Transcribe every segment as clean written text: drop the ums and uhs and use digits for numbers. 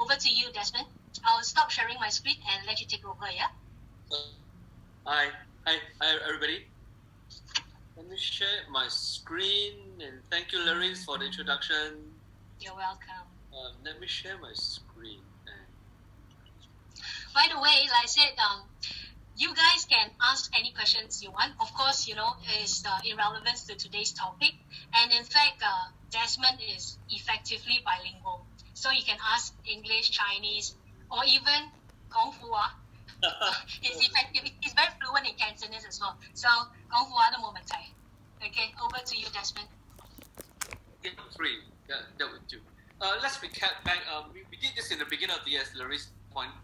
over to you, Desmond. I'll stop sharing my screen and let you take over, yeah? Hi, everybody. Let me share my screen, and thank you, Larissa, for the introduction. You're welcome. Let me share my screen. By the way, like I said, you guys can ask any questions you want. Of course, it's irrelevant to today's topic. And in fact, Desmond is effectively bilingual. So you can ask English, Chinese, or even Kung Fu. He's effective. He's very fluent in Cantonese as well. So Kung Fu the moment. Okay, over to you, Desmond. Three. Yeah, that would do. Let's recap back. We did this in the beginning of the year, as Larissa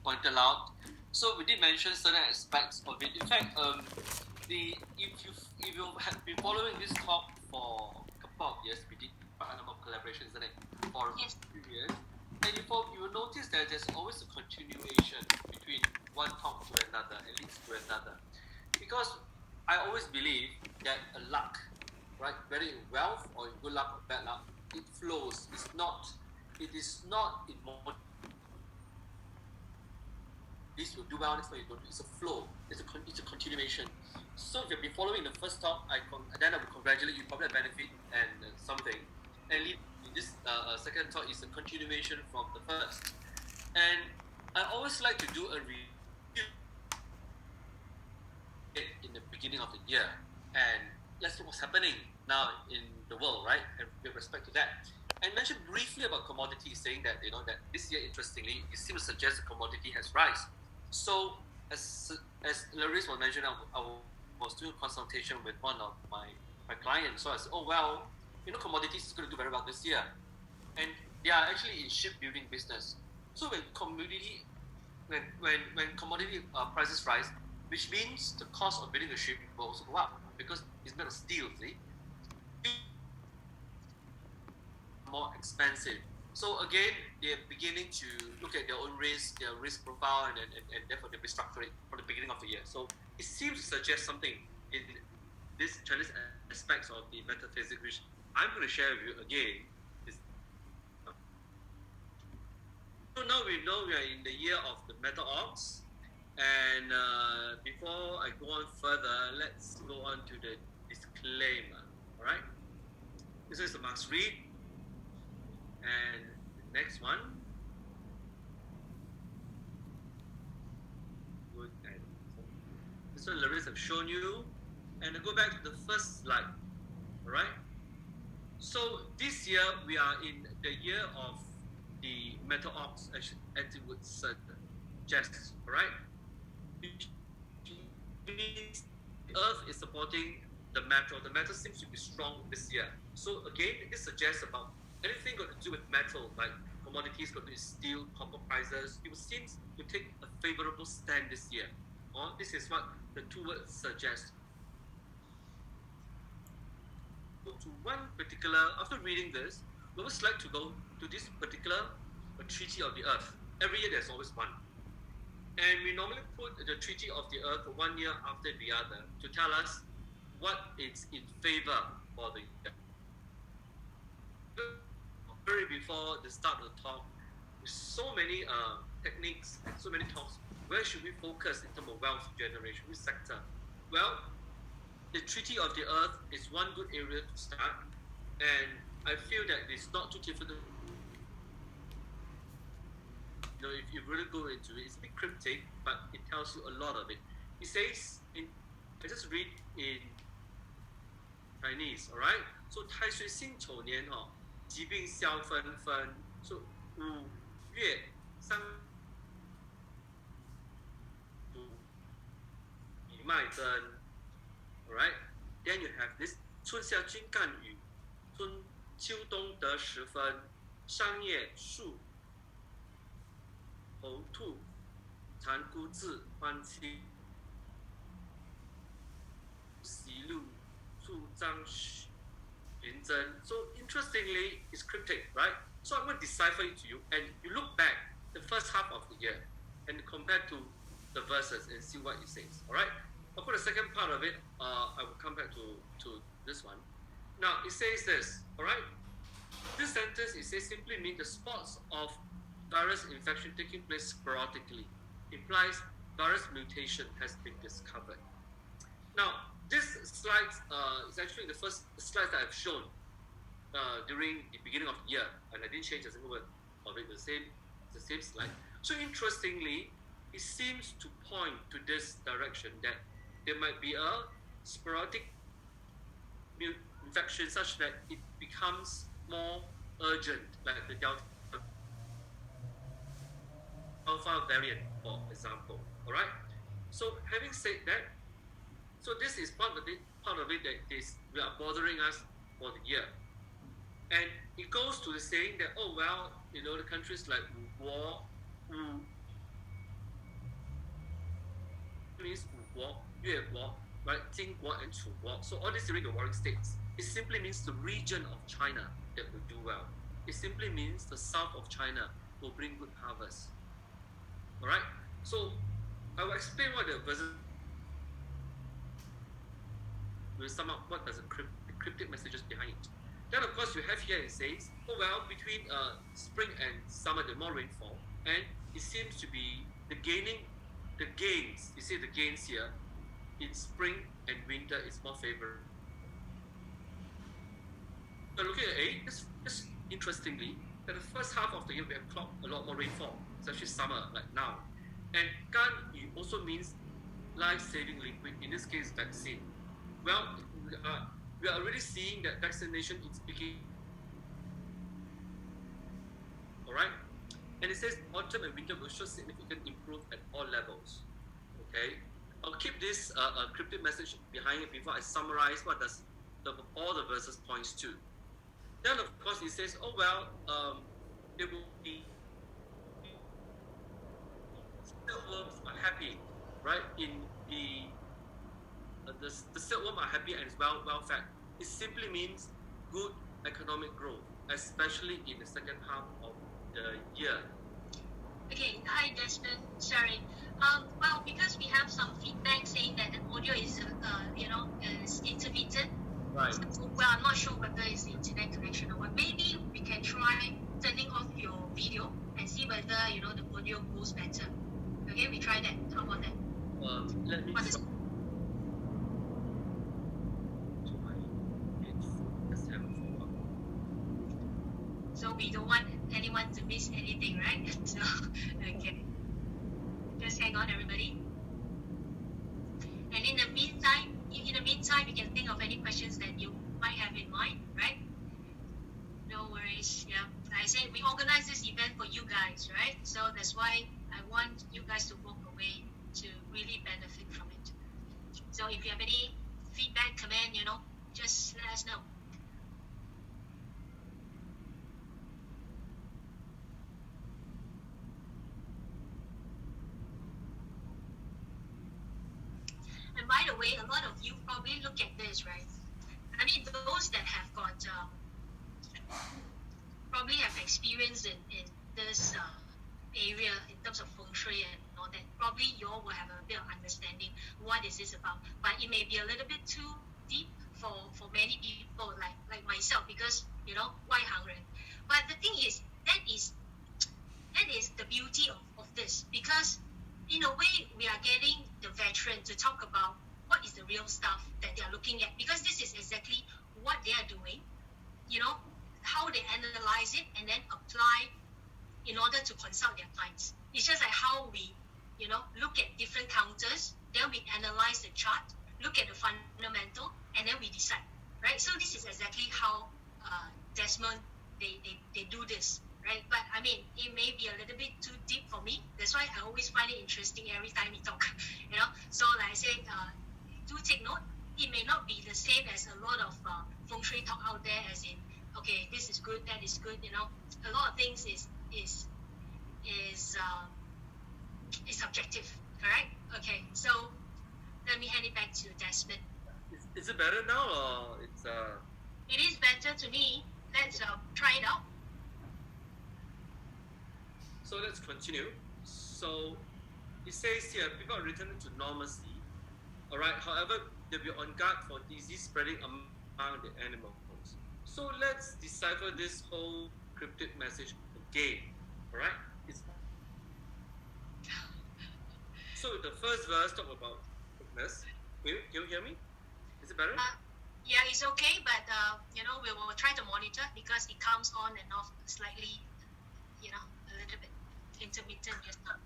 pointed out. So we did mention certain aspects of it. In fact, if you have been following this talk for a couple of years, we did quite a number of collaborations for a few years, and you will notice that there's always a continuation between one talk to another, and leads to another. Because I always believe that luck, right, whether in wealth or in good luck or bad luck, it flows. It is not in more. This will do well, this one you don't do. It's a flow. It's a continuation. So if you've been following the first talk, then I will congratulate you. Probably benefit and something. And this second talk is a continuation from the first. And I always like to do a review in the beginning of the year, and let's see what's happening now in the world, right? And with respect to that, I mentioned briefly about commodities, saying that that this year, interestingly, it seems to suggest the commodity has risen. So as Larissa was mentioning, I was doing a consultation with one of my clients. So I said, oh well, commodities is going to do very well this year, and they are actually in shipbuilding business. So when commodity prices rise, which means the cost of building a ship will also go up because it's made of steel, see? More expensive. So again, they're beginning to look at their own risk, their risk profile, and therefore they restructure it from the beginning of the year. So it seems to suggest something in this Chinese aspects of the metaphysics, which I'm going to share with you again. So now we know we are in the year of the metal ox. And before I go on further, let's go on to the disclaimer. All right. This is the Max Read. And the next one. Good. This one Larissa have shown you. And I go back to the first slide. All right. So this year we are in the year of the metal ox, as it would suggest. All right. Means the earth is supporting the metal. The metal seems to be strong this year. So again, this suggests about anything got to do with metal, like commodities got to do with steel, copper prices. It seems to take a favorable stand this year. This is what the two words suggest. To one particular, after reading this, we always like to go to this particular treaty of the earth. Every year there's always one. And we normally put the treaty of the earth 1 year after the other to tell us what is in favor for the year. Very before the start of the talk, with so many techniques and so many talks, where should we focus in terms of wealth generation, which sector? Well, the treaty of the earth is one good area to start, and I feel that it's not too difficult. If you really go into it, it's a bit cryptic, but it tells you a lot of it. It says, I just read in Chinese, alright? So 太岁辛丑年疾病消纷纷 So 5月3乙麦增 Alright? Then you have this 春夏均干雨春秋冬得时分商业树猴兔蚕菇字欢期喜路树张云真 So interestingly, it's cryptic, right? So I'm going to decipher it to you, and you look back the first half of the year and compare to the verses and see what it says. All right? I'll put the second part of it. I will come back to this one. Now it says this. All right? This sentence it says simply means the spots of virus infection taking place sporadically implies virus mutation has been discovered. Now, this slide is actually the first slide that I've shown during the beginning of the year, and I didn't change a single word of it. The same slide. So interestingly, it seems to point to this direction that there might be a sporadic infection such that it becomes more urgent, like the Delta Alpha variant, for example. All right. So having said that, so this is part of it that is we are bothering us for the year, and it goes to the saying that the countries like Wu means Wu Guo, Yue Guo, right, Jing Guo and Chu Guo. So all this during the warring states, it simply means the region of China that will do well. It simply means the south of China will bring good harvest. All right. So I will explain what the verses. We'll sum up what does the cryptic messages behind it. Then of course you have here it says, between spring and summer the more rainfall, and it seems to be the gains. You see the gains here in spring and winter is more favorable. So looking at this interestingly, that the first half of the year we have clocked a lot more rainfall, especially summer like now. And gan also means life-saving liquid, in this case vaccine. Well, we are already seeing that vaccination is beginning. All right, and it says autumn and winter will show significant improvement at all levels. Okay, I'll keep this cryptic message behind it before I summarize what does all the verses points to. Then of course it says, it will be silkworms are happy, right? In the silkworm are happy and is well fed. It simply means good economic growth, especially in the second half of the year. Okay, hi Desmond. Sorry. Because we have some feedback saying that the audio is is intermittent. Right. So, I'm not sure whether it's the internet connection or what. Maybe we can try turning off your video and see whether the audio goes better. Okay, we try that. How about that? Let me What is- to my headphone. Let's have a follow-up. So we don't want anyone to miss anything, right? So okay, just hang on, everybody. And in the meantime, you can think of any questions that you might have in mind, right? No worries. Yeah, I said we organize this event for you guys, right? So that's why I want you guys to walk away to really benefit from it. So if you have any feedback, comment, just let us know. And by the way, a lot of you probably look at this, right? I mean, those that have got probably have experience in this area in terms of feng shui and all that. Probably you all will have a bit of understanding what is this about. But it may be a little bit too deep for many people like myself, because why hungry? But the thing is that is the beauty of this, because in a way we are getting the veteran to talk about what is the real stuff that they are looking at, because this is exactly what they are doing, how they analyze it and then apply in order to consult their clients. It's just like how we look at different counters, then we analyze the chart, look at the fundamental, and then we decide, right? So this is exactly how Desmond they do this, right? But I mean, it may be a little bit too deep for me. That's why I always find it interesting every time we talk. So like I said, do take note. It may not be the same as a lot of feng shui talk out there, as in, okay, this is good, that is good. A lot of things is subjective, correct? Okay, so let me hand it back to Desmond. Is it better now, or it's It is better to me. Let's try it out. So let's continue. So it says here, people are returning to normalcy. All right. However, they'll be on guard for disease spreading among the animals. So let's decipher this whole cryptic message again. All right. It's first verse talk about weakness. Can you hear me? Is it better? Yeah, it's okay, but we will try to monitor because it comes on and off slightly, a little bit intermittent just now.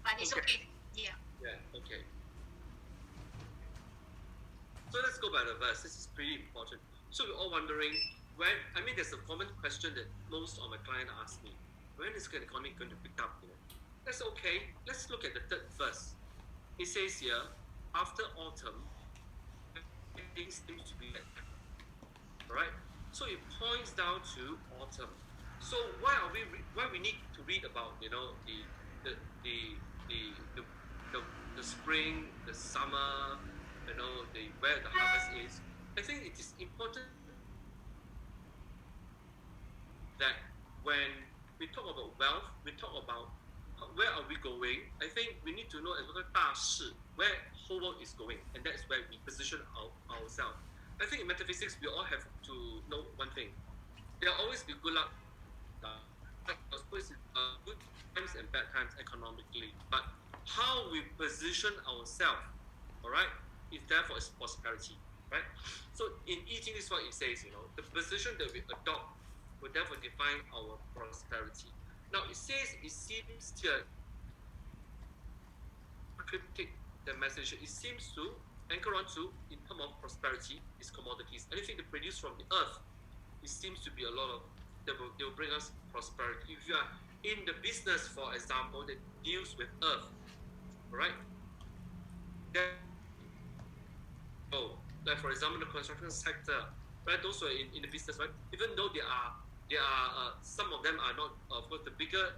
But it's okay. Yeah. Yeah. Okay. So let's go by the verse. This is pretty important. So we're all wondering when. I mean, there's a common question that most of my clients ask me: when is the economy going to pick up? That's okay. Let's look at the third verse. It says here, after autumn, things seem to be better. All right. So it points down to autumn. So why we need to read about the spring, the summer, where the harvest is? I think it is important that when we talk about wealth, we talk about where are we going. I think we need to know as well where whole world is going, and that's where we position ourselves. I think in metaphysics, we all have to know one thing: there will always be good luck, good times and bad times economically. But how we position ourselves, all right, is therefore is prosperity, right? So in I Ching, this is what it says. The position that we adopt will therefore define our prosperity. Now it seems here cryptic the message. It seems to anchor onto in terms of prosperity is commodities. Anything they produce from the earth, it seems to be a lot of they will bring us prosperity. If you are in the business, for example, that deals with earth, right? Then, like for example, the construction sector, right? Those who are in the business, right? Even though there are some of them are not, of course, the bigger,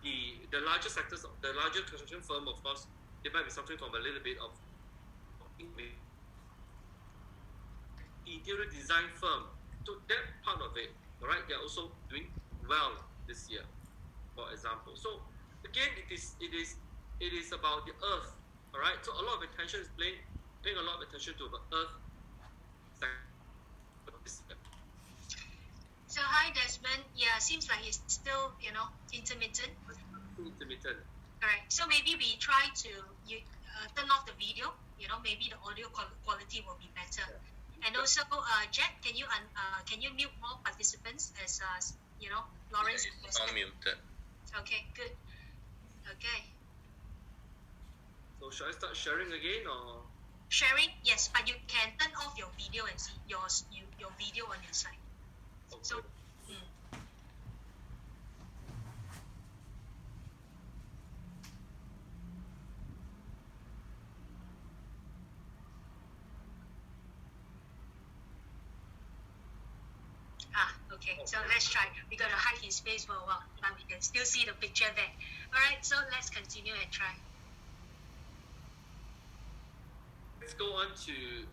the larger sectors, the larger construction firm, of course, they might be suffering from a little bit of the interior design firm. So that part of it, all right, they are also doing well this year, for example. So again, it is about the earth, all right. So a lot of attention is paying a lot of attention to the earth this year. So hi Desmond. Yeah, seems like it's still intermittent. Intermittent. Alright, so maybe we try to turn off the video. Maybe the audio quality will be better. Yeah. And also, Jack, can you mute more participants as Lawrence? Yeah, unmuted. Okay, good. Okay. So should I start sharing again or? Sharing, yes, but you can turn off your video and see your video on your side. Okay. So. Okay, so let's try. We got to hide his face for a while, but we can still see the picture there. Alright, so let's continue and try. Let's go on to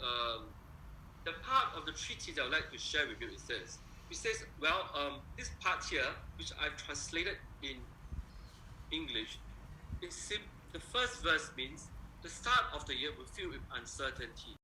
the part of the treatise I would like to share with you. It says, this part here, which I've translated in English, the first verse means the start of the year will fill with uncertainty.